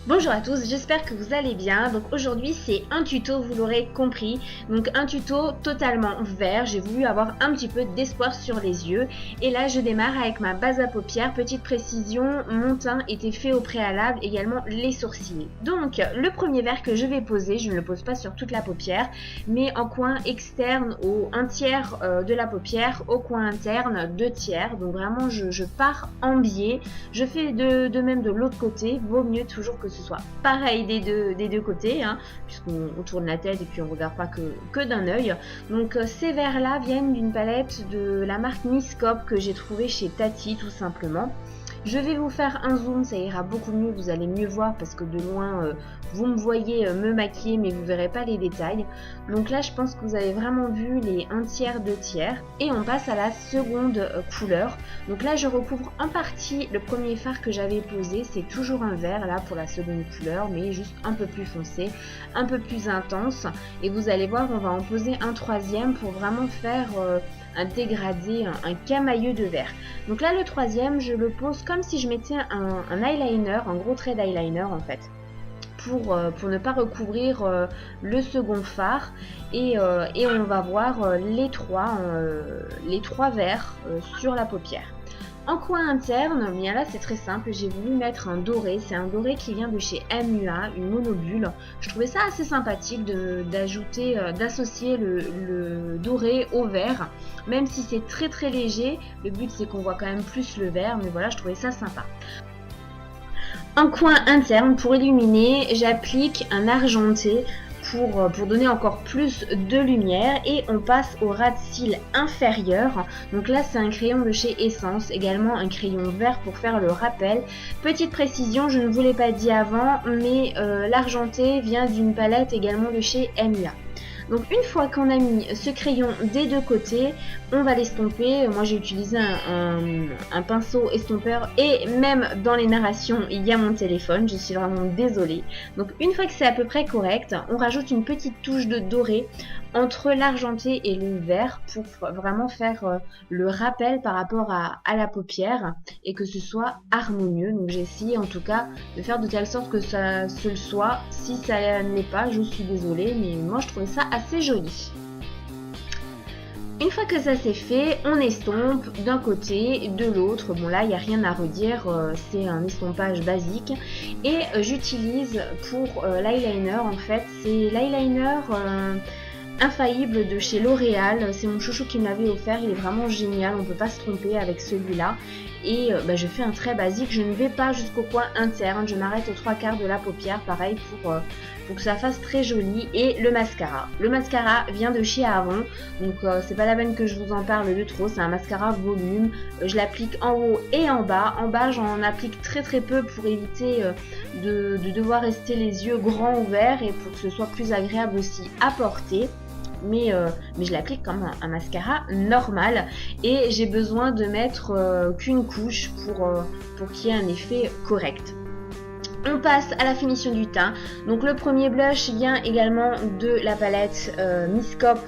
Bonjour à tous, j'espère que vous allez bien. Donc aujourd'hui c'est un tuto, vous l'aurez compris. Donc un tuto totalement vert, j'ai voulu avoir un petit peu d'espoir sur les yeux. Et là je démarre avec ma base à paupières. Petite précision, mon teint était fait au préalable, également les sourcils. Donc le premier vert que je vais poser, je ne le pose pas sur toute la paupière, mais en coin externe au 1/3 de la paupière, au coin interne 2/3. Donc vraiment je pars en biais. Je fais de même de l'autre côté, vaut mieux toujours que ce soit pareil des deux côtés, hein, puisqu'on tourne la tête et puis on regarde pas que d'un œil. Donc ces verres là viennent d'une palette de la marque Miscope que j'ai trouvé chez Tati tout simplement. Je vais vous faire un zoom, ça ira beaucoup mieux, vous allez mieux voir parce que de loin vous me voyez me maquiller mais vous verrez pas les détails. Donc là je pense que vous avez vraiment vu les 1/3, 2/3 et on passe à la seconde couleur. Donc là je recouvre en partie le premier fard que j'avais posé, c'est toujours un vert là pour la seconde couleur mais juste un peu plus foncé, un peu plus intense et vous allez voir on va en poser un troisième pour vraiment faire un dégradé, un camailleux de vert. Donc là le troisième je le pose comme si je mettais un eyeliner, un gros trait d'eyeliner en fait, pour ne pas recouvrir le second fard et on va voir les trois verts sur la paupière. En coin interne, bien là c'est très simple, j'ai voulu mettre un doré, c'est un doré qui vient de chez MUA, une monobule. Je trouvais ça assez sympathique d'associer le doré au vert, même si c'est très très léger, le but c'est qu'on voit quand même plus le vert, mais voilà je trouvais ça sympa. En coin interne, pour illuminer, j'applique un argenté pour donner encore plus de lumière et on passe au ras de cils inférieur. Donc là c'est un crayon de chez Essence, également un crayon vert pour faire le rappel. Petite précision, je ne vous l'ai pas dit avant, mais l'argenté vient d'une palette également de chez MUA. Donc une fois qu'on a mis ce crayon des deux côtés, on va l'estomper. Moi j'ai utilisé un pinceau estompeur et même dans les narrations il y a mon téléphone, je suis vraiment désolée. Donc une fois que c'est à peu près correct, on rajoute une petite touche de doré entre l'argenté et le vert pour vraiment faire le rappel par rapport à la paupière et que ce soit harmonieux. Donc j'ai essayé en tout cas de faire de telle sorte que ça se le soit. Si ça n'est pas, je suis désolée, mais moi je trouvais ça assez joli. Une fois que ça c'est fait, on estompe d'un côté, de l'autre. Bon là il n'y a rien à redire, c'est un estompage basique. Et j'utilise pour l'eyeliner en fait, c'est l'eyeliner infaillible de chez L'Oréal, c'est mon chouchou qui me l'avait offert, il est vraiment génial, on ne peut pas se tromper avec celui-là. Et je fais un trait basique, je ne vais pas jusqu'au coin interne, je m'arrête aux 3/4 de la paupière, pareil pour que ça fasse très joli. Et le mascara vient de chez Avon, donc c'est pas la peine que je vous en parle de trop, c'est un mascara volume, je l'applique en haut et en bas. En bas j'en applique très très peu pour éviter de devoir rester les yeux grands ouverts et pour que ce soit plus agréable aussi à porter. Mais je l'applique comme un mascara normal et j'ai besoin de mettre qu'une couche pour qu'il y ait un effet correct. On passe à la finition du teint. Donc le premier blush vient également de la palette Miscope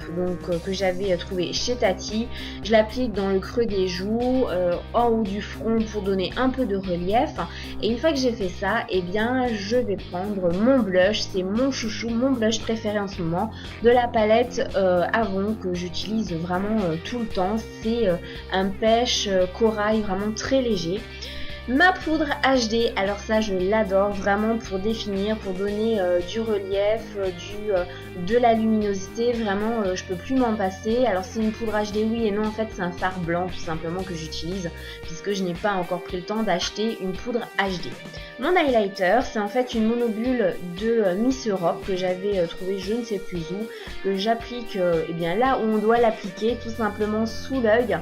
que j'avais trouvé chez Tati. Je l'applique dans le creux des joues, en haut du front pour donner un peu de relief. Et une fois que j'ai fait ça, eh bien je vais prendre mon blush. C'est mon chouchou, mon blush préféré en ce moment de la palette Avon que j'utilise vraiment tout le temps. C'est un pêche corail vraiment très léger. Ma poudre HD, alors ça je l'adore vraiment pour définir, pour donner du relief, de la luminosité, vraiment je peux plus m'en passer. Alors c'est une poudre HD oui et non, en fait c'est un fard blanc tout simplement que j'utilise puisque je n'ai pas encore pris le temps d'acheter une poudre HD. Mon highlighter c'est en fait une monobule de Miss Europe que j'avais trouvé je ne sais plus où, que j'applique eh bien là où on doit l'appliquer, tout simplement sous l'œil.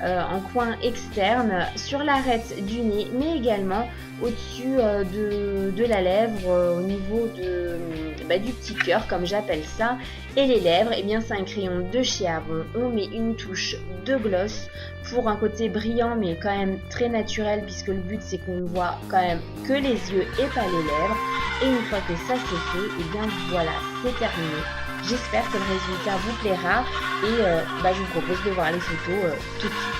En coin externe, sur l'arête du nez, mais également au-dessus de la lèvre, au niveau du petit cœur comme j'appelle ça. Et les lèvres, et bien c'est un crayon de chez Avon, on met une touche de gloss pour un côté brillant mais quand même très naturel puisque le but c'est qu'on ne voit quand même que les yeux et pas les lèvres. Et une fois que ça c'est fait, et bien voilà, c'est terminé. J'espère que le résultat vous plaira et je vous propose de voir les photos tout de suite.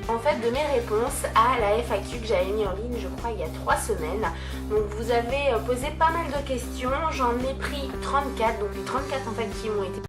En fait, de mes réponses à la FAQ que j'avais mis en ligne, je crois, il y a 3 semaines. Donc vous avez posé pas mal de questions, j'en ai pris 34, donc les 34 en fait qui m'ont été